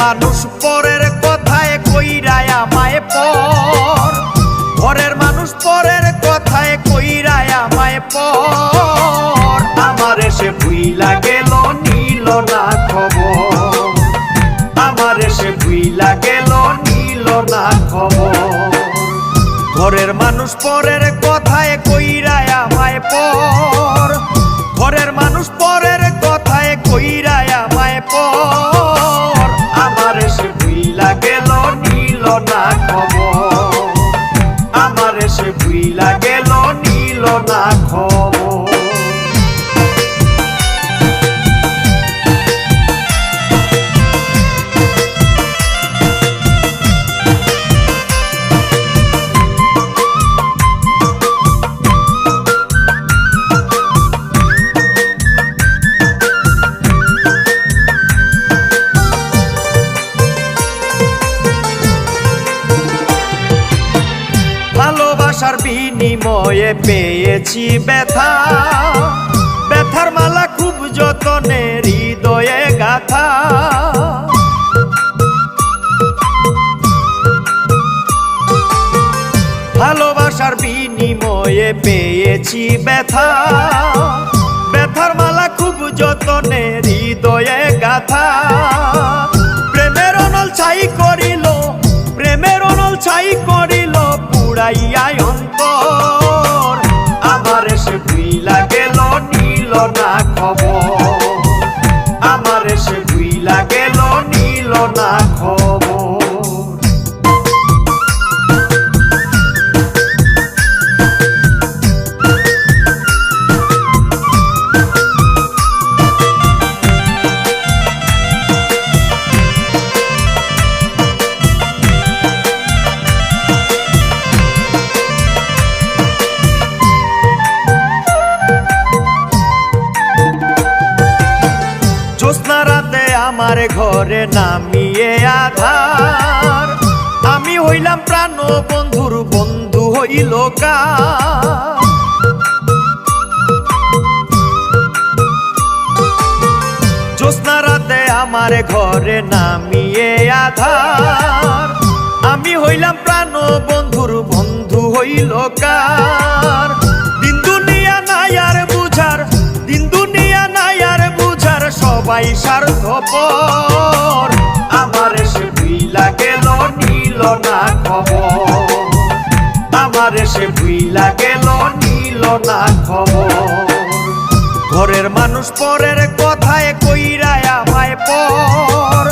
মানুষ পরের কথায় কইরায় আমায় পর, ঘরের মানুষ পরের কথায় কইরায় আমায় পর। আমার এসে ভুইলা গেল নিল না খবর, আমার এসে ভুইলা গেল নিল না খবর। ঘরের মানুষ পরের কথায় কইরায় আমায় পর, ঘরের মানুষ পরের কথায় কইরায় আমায় পর। আমার এসে ভুইলা গেল নিল না খবর, আমার এসে ভুইলা গেল নিল না খবর। ভালোবাসার বিনিময়ে পেয়েছি ব্যথা, ব্যথার মালা খুব যতনে হৃদয়ে গাথা। ভালোবাসার বিনিময়ে পেয়েছি ব্যথা, ব্যথার মালা খুব যতনে হৃদয়ে গাথা। প্রেমের অনল ছাই করিল, প্রেমের অনল ছাই করিল পুড়াইয়ায় অন্তর। আমার এসে ভুইলা গেল নিল না খবর, আমার এসে ভুইলা গেল নিল না খবর। জ্যোৎস্না রাতে আমার ঘরে নামিয়ে আধার, আমি হইলাম প্রাণ বন্ধুর বন্ধু হইল কার। জ্যোৎস্না রাতে আমার ঘরে নামিয়ে আধার, আমি হইলাম প্রাণ বন্ধুর বন্ধু হইল কার। দিন দুনিয়া নাই আর বুঝার, দিন দুনিয়া নাই আর বুঝার সবাই স্বার্থপর। আমার এসে ভুইলা গেল নিল না খবর, আমার এসে ভুইলা গেল নিল না খবর। ঘরের মানুষ পরের কথায় কইরায় আমায় পর,